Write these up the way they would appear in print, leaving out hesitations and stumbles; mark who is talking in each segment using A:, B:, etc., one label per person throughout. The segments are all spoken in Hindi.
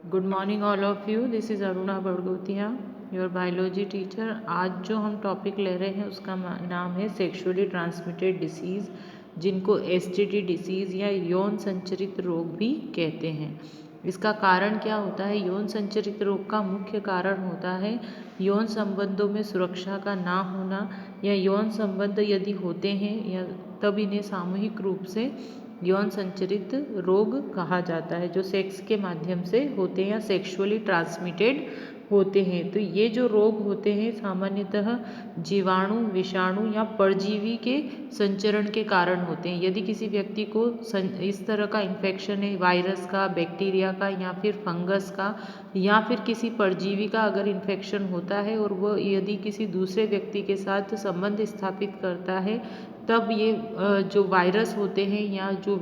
A: Good morning all of you. This is Aruna Badgotiya, your biology teacher. आज जो हम टॉपिक ले रहे हैं उसका नाम है सेक्सुअली ट्रांसमिटेड डिसीज़, जिनको एसटीडी डिसीज़ या यौन संचरित रोग भी कहते हैं। इसका कारण क्या होता है? यौन संचरित रोग का मुख्य कारण होता है यौन संबंधों में सुरक्षा का ना होना, या यौन संबंध यदि होते हैं या तब इन्हें सामूहिक रूप से यौन संचरित रोग कहा जाता है, जो सेक्स के माध्यम से होते हैं या सेक्सुअली ट्रांसमिटेड होते हैं। तो ये जो रोग होते हैं सामान्यतः जीवाणु, विषाणु या परजीवी के संचरण के कारण होते हैं। यदि किसी व्यक्ति को इस तरह का इन्फेक्शन है, वायरस का, बैक्टीरिया का या फिर फंगस का या फिर किसी परजीवी का अगर इन्फेक्शन होता है और वह यदि किसी दूसरे व्यक्ति के साथ संबंध स्थापित करता है, तब ये जो वायरस होते हैं या जो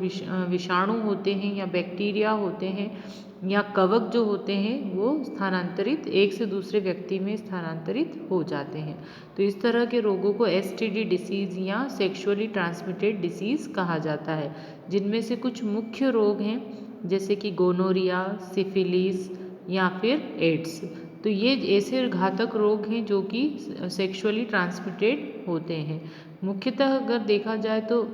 A: विषाणु होते हैं या बैक्टीरिया होते हैं या कवक जो होते हैं वो स्थानांतरित एक से दूसरे व्यक्ति में स्थानांतरित हो जाते हैं। तो इस तरह के रोगों को एसटीडी डिसीज़ या सेक्सुअली ट्रांसमिटेड डिसीज़ कहा जाता है, जिनमें से कुछ मुख्य रोग हैं जैसे कि गोनोरिया, सिफिलिस या फिर एड्स। तो ये ऐसे घातक रोग हैं जो कि सेक्सुअली ट्रांसमिटेड होते हैं। मुख्यतः अगर देखा जाए तो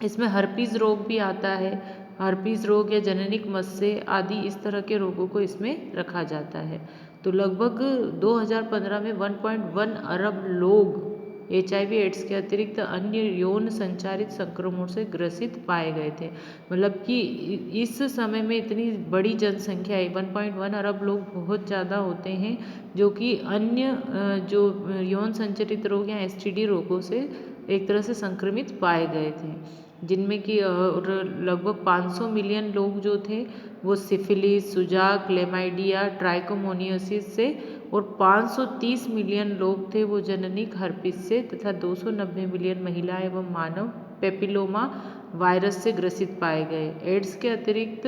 A: इसमें हर्पीज़ रोग भी आता है। हर्पीज़ रोग या जननिक मस्से आदि इस तरह के रोगों को इसमें रखा जाता है। तो लगभग 2015 में 1.1 अरब लोग HIV एड्स के अतिरिक्त अन्य यौन संचारित संक्रमणों से ग्रसित पाए गए थे। मतलब कि इस समय में इतनी बड़ी जनसंख्या है, 1.1 अरब लोग बहुत ज़्यादा होते हैं जो कि अन्य जो यौन संचरित रोग या एसटीडी रोगों से एक तरह से संक्रमित पाए गए थे, जिनमें कि लगभग 500 मिलियन लोग जो थे वो सिफिलिस, सुजाक, क्लेमाइडिया, ट्राइकोमोनियोसिस से, और 530 मिलियन लोग थे वो जननिक हर्पिस से, तथा 290 मिलियन महिला एवं मानव पेपिलोमा वायरस से ग्रसित पाए गए। एड्स के अतिरिक्त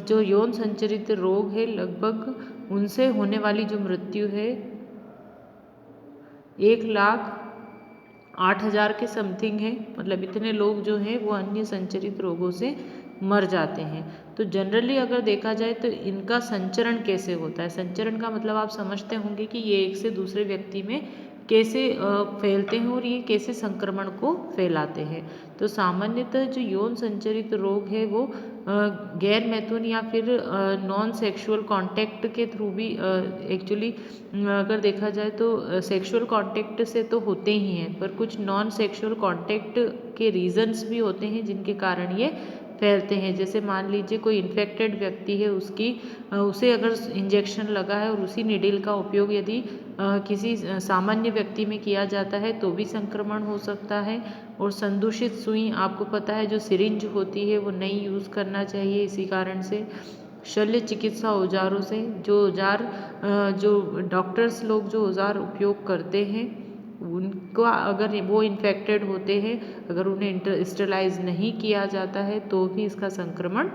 A: जो यौन संचरित रोग है, लगभग उनसे होने वाली जो मृत्यु है 1,08,000 के समथिंग है। मतलब इतने लोग जो हैं वो अन्य संचरित रोगों से मर जाते हैं। तो जनरली अगर देखा जाए तो इनका संचरण कैसे होता है? संचरण का मतलब आप समझते होंगे कि ये एक से दूसरे व्यक्ति में कैसे फैलते हैं और ये कैसे संक्रमण को फैलाते हैं। तो सामान्यतः जो यौन संचरित रोग है वो गैर मैथुन या फिर नॉन सेक्सुअल कांटेक्ट के थ्रू भी एक्चुअली अगर देखा जाए तो सेक्सुअल कांटेक्ट से तो होते ही हैं, पर कुछ नॉन सेक्सुअल कांटेक्ट के रीजंस भी होते हैं जिनके कारण ये फैलते हैं। जैसे मान लीजिए कोई इन्फेक्टेड व्यक्ति है, उसे अगर इंजेक्शन लगा है और उसी निडिल का उपयोग यदि किसी सामान्य व्यक्ति में किया जाता है तो भी संक्रमण हो सकता है। और संदूषित सुई, आपको पता है जो सिरिंज होती है वो नहीं यूज़ करना चाहिए। इसी कारण से शल्य चिकित्सा औजारों से, जो औजार जो डॉक्टर्स लोग जो औजार उपयोग करते हैं उनका अगर वो इन्फेक्टेड होते हैं, अगर उन्हें स्टरलाइज नहीं किया जाता है तो भी इसका संक्रमण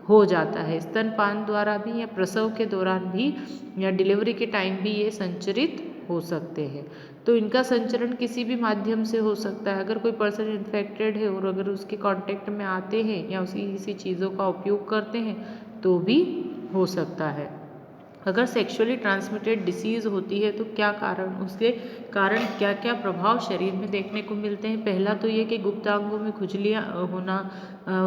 A: हो जाता है। स्तनपान द्वारा भी या प्रसव के दौरान भी या डिलीवरी के टाइम भी ये संचरित हो सकते हैं। तो इनका संचरण किसी भी माध्यम से हो सकता है। अगर कोई पर्सन इन्फेक्टेड है और अगर उसके कांटेक्ट में आते हैं या उसी किसी चीज़ों का उपयोग करते हैं तो भी हो सकता है। अगर सेक्सुअली ट्रांसमिटेड डिसीज़ होती है तो क्या कारण, उसके कारण क्या क्या प्रभाव शरीर में देखने को मिलते हैं? पहला तो ये कि गुप्तांगों में खुजलियाँ होना,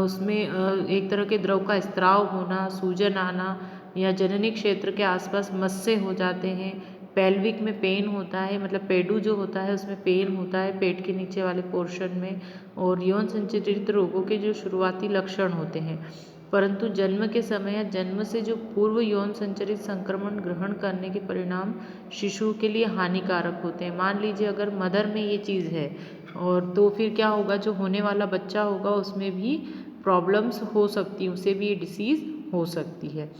A: उसमें एक तरह के द्रव का स्त्राव होना, सूजन आना, या जननी क्षेत्र के आसपास मस्से हो जाते हैं। पेल्विक में पेन होता है, मतलब पेडू जो होता है उसमें पेन होता है पेट के नीचे वाले पोर्शन में। और यौन संचरित रोगों के जो शुरुआती लक्षण होते हैं, परंतु जन्म के समय या जन्म से जो पूर्व यौन संचरित संक्रमण ग्रहण करने के परिणाम शिशु के लिए हानिकारक होते हैं। मान लीजिए अगर मदर में ये चीज़ है और तो फिर क्या होगा, जो होने वाला बच्चा होगा उसमें भी प्रॉब्लम्स हो सकती हैं, उसे भी ये डिसीज़ हो सकती है।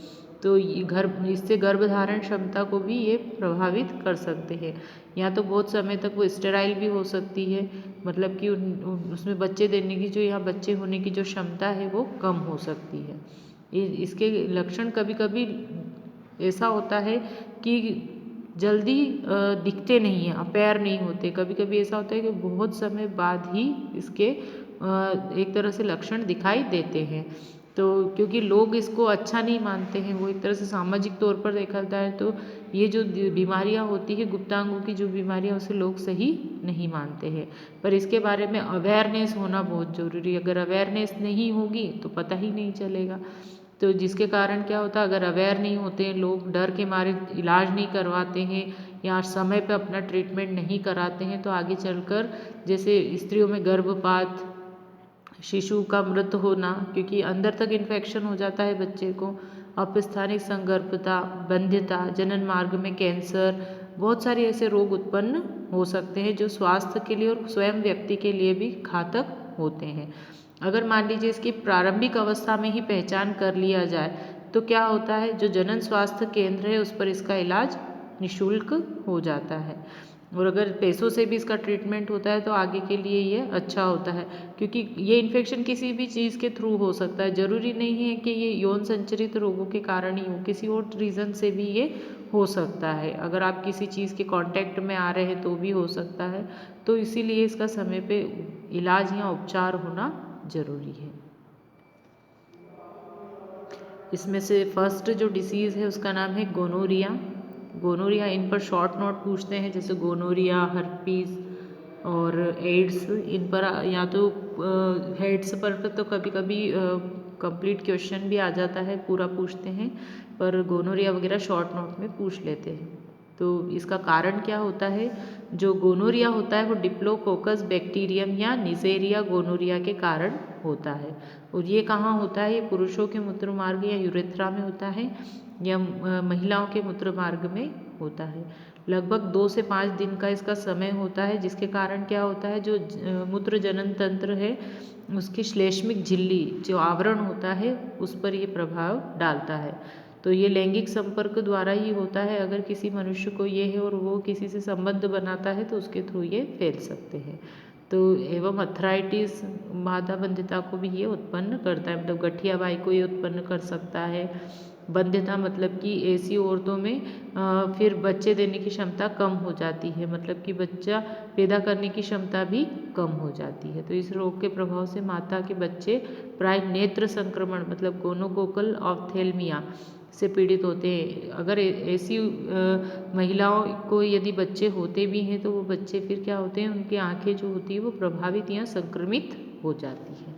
A: तो इससे गर्भधारण क्षमता को भी ये प्रभावित कर सकते हैं। या तो बहुत समय तक वो स्टेराइल भी हो सकती है, मतलब कि उसमें बच्चे देने की जो या बच्चे होने की जो क्षमता है वो कम हो सकती है। इसके लक्षण कभी कभी ऐसा होता है कि जल्दी दिखते नहीं हैं, अपेयर नहीं होते। कभी कभी ऐसा होता है कि बहुत समय बाद ही इसके एक तरह से लक्षण दिखाई देते हैं। तो क्योंकि लोग इसको अच्छा नहीं मानते हैं, वो एक तरह से सामाजिक तौर पर देखा जाता है तो ये जो बीमारियां होती है गुप्तांगों की जो बीमारियां उसे लोग सही नहीं मानते हैं। पर इसके बारे में अवेयरनेस होना बहुत ज़रूरी है। अगर अवेयरनेस नहीं होगी तो पता ही नहीं चलेगा। तो जिसके कारण क्या होता है, अगर अवेयर नहीं होते हैं लोग, डर के मारे इलाज नहीं करवाते हैं या समय पे अपना ट्रीटमेंट नहीं कराते हैं, तो आगे चलकर जैसे स्त्रियों में गर्भपात, शिशु का मृत होना, क्योंकि अंदर तक इन्फेक्शन हो जाता है बच्चे को, अपस्थानिक संगर्भता, बंध्यता, जनन मार्ग में कैंसर, बहुत सारे ऐसे रोग उत्पन्न हो सकते हैं जो स्वास्थ्य के लिए और स्वयं व्यक्ति के लिए भी घातक होते हैं। अगर मान लीजिए इसकी प्रारंभिक अवस्था में ही पहचान कर लिया जाए तो क्या होता है, जो जनन स्वास्थ्य केंद्र है उस पर इसका इलाज निशुल्क हो जाता है। और अगर पैसों से भी इसका ट्रीटमेंट होता है तो आगे के लिए ये अच्छा होता है, क्योंकि ये इन्फेक्शन किसी भी चीज़ के थ्रू हो सकता है। ज़रूरी नहीं है कि ये यौन संचरित रोगों के कारण ही हो, किसी और रीज़न से भी ये हो सकता है। अगर आप किसी चीज़ के कांटेक्ट में आ रहे हैं तो भी हो सकता है। तो इसीलिए इसका समय पे इलाज या उपचार होना ज़रूरी है। इसमें से फर्स्ट जो डिसीज़ है उसका नाम है गोनोरिया। गोनोरिया, इन पर शॉर्ट नोट पूछते हैं, जैसे गोनोरिया, हर्पीस और एड्स। इन पर या तो हेड्स पर तो कभी कभी कंप्लीट क्वेश्चन भी आ जाता है, पूरा पूछते हैं, पर गोनोरिया वगैरह शॉर्ट नोट में पूछ लेते हैं। तो इसका कारण क्या होता है, जो गोनोरिया होता है वो डिप्लोकोकस बैक्टीरियम या निसेरिया गोनोरिया के कारण होता है। और ये कहाँ होता है, ये पुरुषों के मूत्र मार्ग या यूरेथ्रा में होता है या महिलाओं के मूत्र मार्ग में होता है। लगभग 2 से 5 दिन का इसका समय होता है, जिसके कारण क्या होता है, जो मूत्र जनन तंत्र है उसकी श्लेष्मिक झिल्ली जो आवरण होता है उस पर ये प्रभाव डालता है। तो ये लैंगिक संपर्क द्वारा ही होता है। अगर किसी मनुष्य को ये है और वो किसी से संबंध बनाता है तो उसके थ्रू ये फैल सकते हैं। तो एवं अथराइटिस, मादा बंध्यता को भी ये उत्पन्न करता है, मतलब गठिया बाई को ये उत्पन्न कर सकता है। बंध्यता मतलब कि ऐसी औरतों में फिर बच्चे देने की क्षमता कम हो जाती है, मतलब कि बच्चा पैदा करने की क्षमता भी कम हो जाती है। तो इस रोग के प्रभाव से माता के बच्चे प्राय नेत्र संक्रमण मतलब गोनोकोकल ऑप्थेल्मिया से पीड़ित होते हैं। अगर ऐसी महिलाओं को यदि बच्चे होते भी हैं तो वो बच्चे फिर क्या होते हैं, उनकी आंखें जो होती है वो प्रभावित या संक्रमित हो जाती है।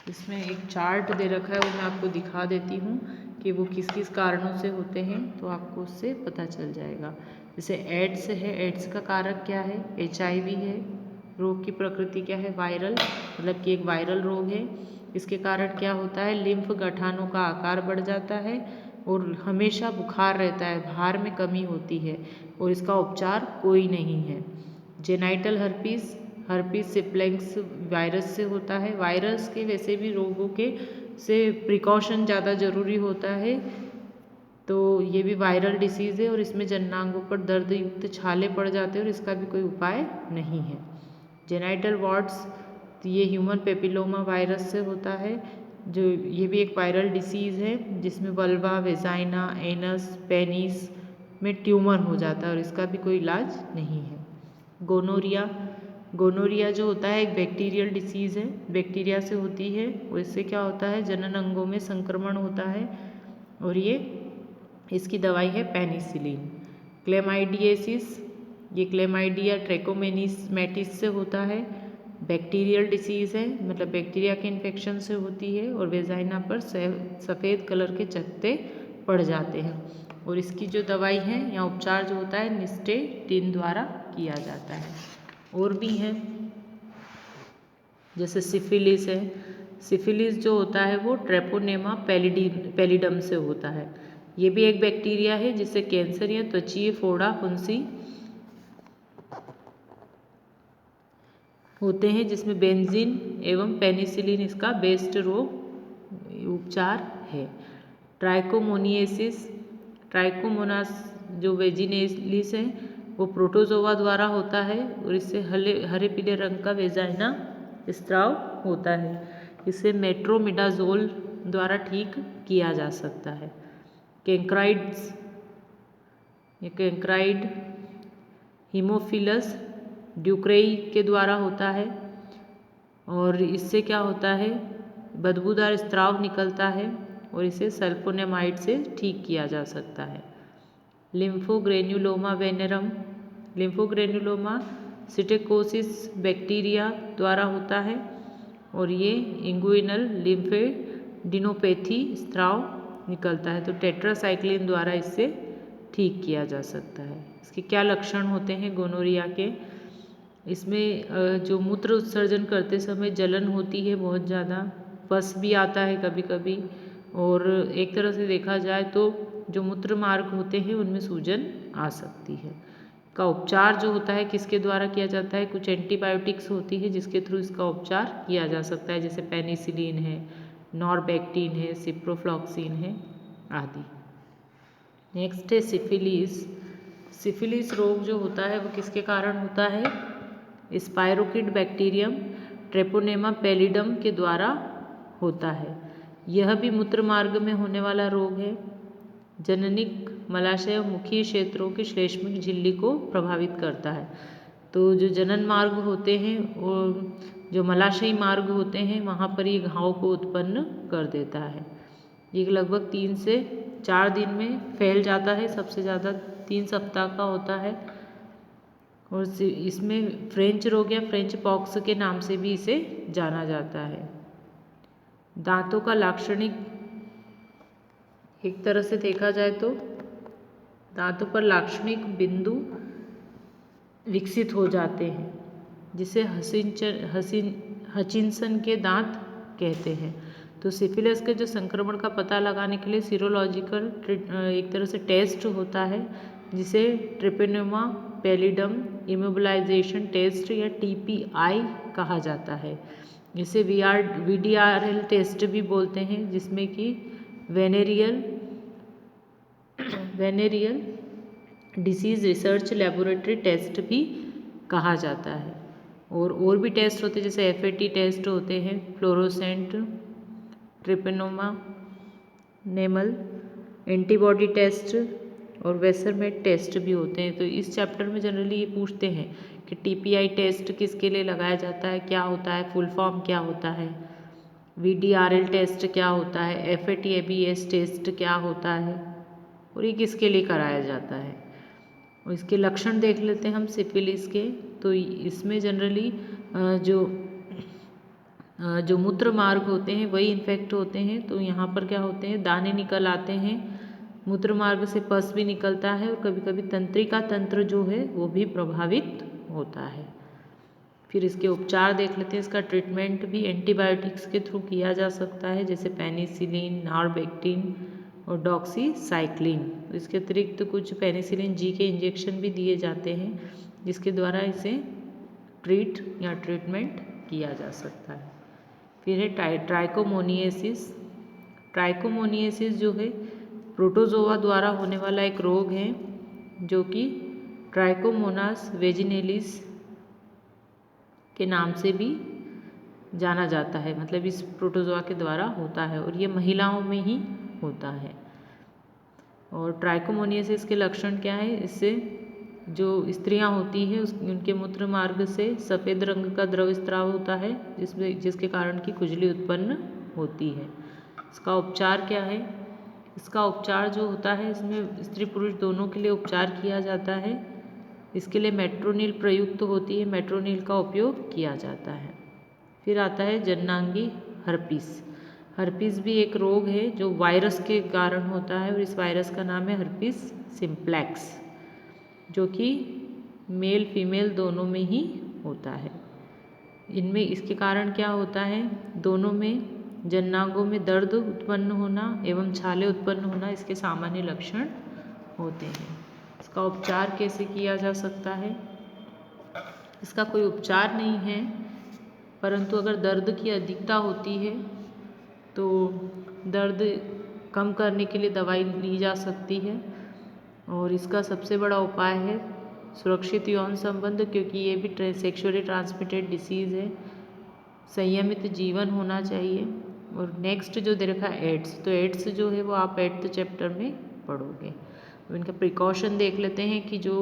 A: इसमें एक चार्ट दे रखा है, वो मैं आपको दिखा देती हूँ कि वो किस किस कारणों से होते हैं, तो आपको उससे पता चल जाएगा। जैसे एड्स है, एड्स का कारक क्या है, HIV है। रोग की प्रकृति क्या है, वायरल, मतलब कि एक वायरल रोग है। इसके कारण क्या होता है, लिम्फ गठानों का आकार बढ़ जाता है और हमेशा बुखार रहता है, भार में कमी होती है और इसका उपचार कोई नहीं है। जेनाइटल हर्पीस, हर्पीस सिप्लेक्स वायरस से होता है। वायरस के वैसे भी रोगों के से प्रिकॉशन ज़्यादा ज़रूरी होता है। तो ये भी वायरल डिसीज़ है और इसमें जननांगों पर दर्द युक्त छाले पड़ जाते हैं और इसका भी कोई उपाय नहीं है। जेनाइटल वॉर्ट्स, तो ये ह्यूमन पेपिलोमा वायरस से होता है, जो ये भी एक वायरल डिसीज़ है जिसमें वल्वा, वेजाइना, एनस, पेनिस में ट्यूमर हो जाता है और इसका भी कोई इलाज नहीं है। गोनोरिया, गोनोरिया जो होता है एक बैक्टीरियल डिसीज़ है, बैक्टीरिया से होती है और इससे क्या होता है, जनन अंगों में संक्रमण होता है और ये इसकी दवाई है पेनिसिलिन। क्लेमाइडियसिस, ये क्लेमाइडिया ट्रैकोमैटिस से होता है, बैक्टीरियल डिसीज़ है, मतलब बैक्टीरिया के इन्फेक्शन से होती है और वेजाइना पर सफ़ेद कलर के चकत्ते पड़ जाते हैं और इसकी जो दवाई है या उपचार जो होता है निस्टेटिन द्वारा किया जाता है। और भी हैं, जैसे सिफिलिस है। सिफिलिस जो होता है वो ट्रेपोनेमा पैलिडम से होता है। ये भी एक बैक्टीरिया है जिससे कैंसर या त्वचीय फोड़ा, फुंसी होते हैं, जिसमें बेंजीन एवं पेनिसिलिन इसका बेस्ट रोग उपचार है। ट्राइकोमोनिएसिस, ट्राइकोमोनास जो वेजिनेलिस है वो प्रोटोजोआ द्वारा होता है और इससे हरे पीले रंग का वेजाइना स्त्राव होता है। इसे मेट्रोमिडाजोल द्वारा ठीक किया जा सकता है। कैंक्राइड्स, ये कैंक्राइड हीमोफिलस ड्यूक्रेई के द्वारा होता है और इससे क्या होता है, बदबूदार स्राव निकलता है और इसे सल्फोनेमाइड से ठीक किया जा सकता है। लिम्फोग्रेन्युलोमा वेनेरम, लिम्फोग्रेन्युलोमा सिटेकोसिस बैक्टीरिया द्वारा होता है और ये इंगुइनल लिम्फेडिनोपैथी स्राव निकलता है, तो टेट्रासाइक्लिन द्वारा इससे ठीक किया जा सकता है। इसके क्या लक्षण होते हैं गोनोरिया के, इसमें जो मूत्र उत्सर्जन करते समय जलन होती है बहुत ज़्यादा, पस भी आता है कभी कभी, और एक तरह से देखा जाए तो जो मूत्र मार्ग होते हैं उनमें सूजन आ सकती है। का उपचार जो होता है किसके द्वारा किया जाता है, कुछ एंटीबायोटिक्स होती है जिसके थ्रू इसका उपचार किया जा सकता है, जैसे पेनिसिलिन है, नॉरबैक्टीन है, सिप्रोफ्लॉक्सिन है आदि। नेक्स्ट है सिफिलिस। सिफिलिस रोग जो होता है वो किसके कारण होता है, स्पाइरोकिड बैक्टीरियम ट्रेपोनेमा पैलिडम के द्वारा होता है। यह भी मूत्र मार्ग में होने वाला रोग है। जननिक मलाशय मुखी क्षेत्रों की श्लेष्मिक झिल्ली को प्रभावित करता है। तो जो जनन मार्ग होते हैं और जो मलाशयी मार्ग होते हैं वहाँ पर ये घाव को उत्पन्न कर देता है। ये लगभग 3 से 4 दिन में फैल जाता है, सबसे ज़्यादा 3 सप्ताह का होता है और इसमें फ्रेंच रोग या फ्रेंच पॉक्स के नाम से भी इसे जाना जाता है। दांतों का लाक्षणिक, एक तरह से देखा जाए तो दांतों पर लाक्षणिक बिंदु विकसित हो जाते हैं जिसे हचिंसन के दांत कहते हैं। तो सिफिलिस के जो संक्रमण का पता लगाने के लिए सीरोलॉजिकल एक तरह से टेस्ट होता है जिसे ट्रिपेनोमा पैलिडम इमोबिलाइजेशन टेस्ट या TPI कहा जाता है। इसे VDRL टेस्ट भी बोलते हैं, जिसमें कि venereal disease research laboratory test भी कहा जाता है। और भी टेस्ट होते हैं जैसे FAT टेस्ट होते हैं, फ्लोरोसेंट ट्रिपेनोमा नेमल एंटीबॉडी टेस्ट और वेसरमेट टेस्ट भी होते हैं। तो इस चैप्टर में जनरली ये पूछते हैं कि TPI टेस्ट किसके लिए लगाया जाता है, क्या होता है, फुल फॉर्म क्या होता है, VDRL टेस्ट क्या होता है, FAT-ABS टेस्ट क्या होता है और ये किसके लिए कराया जाता है। और इसके लक्षण देख लेते हैं हम सिफिलिस के। तो इसमें जनरली जो मूत्र मार्ग होते हैं वही इन्फेक्ट होते हैं। तो यहाँ पर क्या होते हैं, दाने निकल आते हैं, मूत्र मार्ग से पस भी निकलता है और कभी कभी तंत्रिका तंत्र जो है वो भी प्रभावित होता है। फिर इसके उपचार देख लेते हैं। इसका ट्रीटमेंट भी एंटीबायोटिक्स के थ्रू किया जा सकता है, जैसे पेनिसिलिन, नॉरबैक्टीन और डॉक्सीसाइक्लिन। तो इसके अतिरिक्त कुछ पेनिसिलिन G के इंजेक्शन भी दिए जाते हैं जिसके द्वारा इसे ट्रीटमेंट किया जा सकता है। फिर है ट्राइकोमोनियासिस। ट्राइकोमोनियासिस जो है प्रोटोजोआ द्वारा होने वाला एक रोग है जो कि ट्राइकोमोनास वेजिनेलिस के नाम से भी जाना जाता है, मतलब इस प्रोटोजोआ के द्वारा होता है और ये महिलाओं में ही होता है। और ट्राइकोमोनियासिस के लक्षण क्या है, इससे जो स्त्रियां होती हैं उनके मूत्र मार्ग से सफ़ेद रंग का द्रव स्राव होता है जिसके कारण की खुजली उत्पन्न होती है। इसका उपचार क्या है, इसका उपचार जो होता है इसमें स्त्री पुरुष दोनों के लिए उपचार किया जाता है। इसके लिए मेट्रोनिल प्रयुक्त होती है, मेट्रोनिल का उपयोग किया जाता है। फिर आता है जननांगी हर्पीस। हर्पीस भी एक रोग है जो वायरस के कारण होता है और इस वायरस का नाम है हर्पीस सिम्प्लेक्स, जो कि मेल फीमेल दोनों में ही होता है। इनमें इसके कारण क्या होता है, दोनों में जननांगों में दर्द उत्पन्न होना एवं छाले उत्पन्न होना इसके सामान्य लक्षण होते हैं। इसका उपचार कैसे किया जा सकता है, इसका कोई उपचार नहीं है, परंतु अगर दर्द की अधिकता होती है तो दर्द कम करने के लिए दवाई ली जा सकती है। और इसका सबसे बड़ा उपाय है सुरक्षित यौन संबंध, क्योंकि ये भी सेक्सुअली ट्रांसमिटेड डिसीज़ है। संयमित जीवन होना चाहिए। और नेक्स्ट जो दे रखा है एड्स, तो एड्स जो है वो आप 8th चैप्टर में पढ़ोगे। तो इनका प्रिकॉशन देख लेते हैं कि जो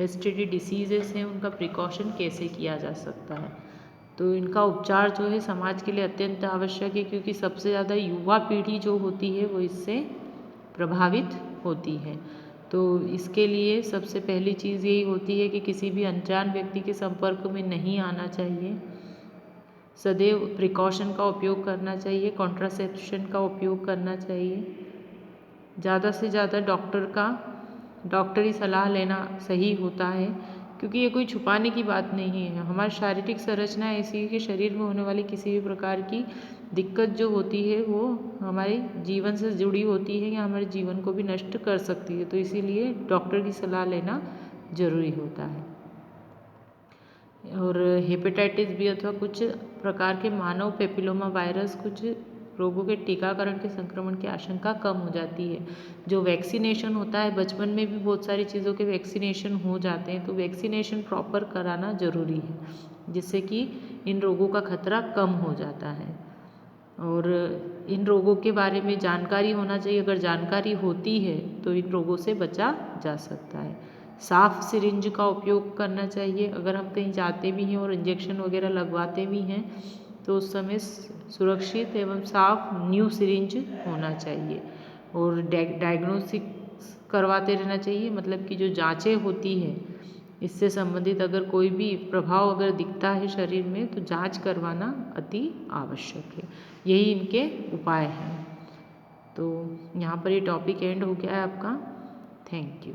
A: STD डिसीजेस हैं उनका प्रिकॉशन कैसे किया जा सकता है। तो इनका उपचार जो है समाज के लिए अत्यंत आवश्यक है, क्योंकि सबसे ज़्यादा युवा पीढ़ी जो होती है वो इससे प्रभावित होती है। तो इसके लिए सबसे पहली चीज़ यही होती है कि किसी भी अनजान व्यक्ति के संपर्क में नहीं आना चाहिए, सदैव प्रिकॉशन का उपयोग करना चाहिए, कॉन्ट्रासेप्शन का उपयोग करना चाहिए, ज़्यादा से ज़्यादा डॉक्टरी सलाह लेना सही होता है, क्योंकि ये कोई छुपाने की बात नहीं है। हमारी शारीरिक संरचना ऐसी है कि शरीर में होने वाली किसी भी प्रकार की दिक्कत जो होती है वो हमारे जीवन से जुड़ी होती है या हमारे जीवन को भी नष्ट कर सकती है, तो इसीलिए डॉक्टर की सलाह लेना ज़रूरी होता है। और हेपेटाइटिस बी अथवा कुछ प्रकार के मानव पेपिलोमा वायरस कुछ रोगों के टीकाकरण के संक्रमण की आशंका कम हो जाती है। जो वैक्सीनेशन होता है, बचपन में भी बहुत सारी चीज़ों के वैक्सीनेशन हो जाते हैं, तो वैक्सीनेशन प्रॉपर कराना ज़रूरी है, जिससे कि इन रोगों का खतरा कम हो जाता है। और इन रोगों के बारे में जानकारी होना चाहिए, अगर जानकारी होती है तो इन रोगों से बचा जा सकता है। साफ सिरिंज का उपयोग करना चाहिए, अगर हम कहीं जाते भी हैं और इंजेक्शन वगैरह लगवाते भी हैं तो उस समय सुरक्षित एवं साफ न्यू सिरिंज होना चाहिए। और डायग्नोसिस करवाते रहना चाहिए, मतलब कि जो जांचें होती है इससे संबंधित अगर कोई भी प्रभाव अगर दिखता है शरीर में तो जांच करवाना अति आवश्यक है। यही इनके उपाय हैं। तो यहाँ पर ये टॉपिक एंड हो गया है आपका। Thank you.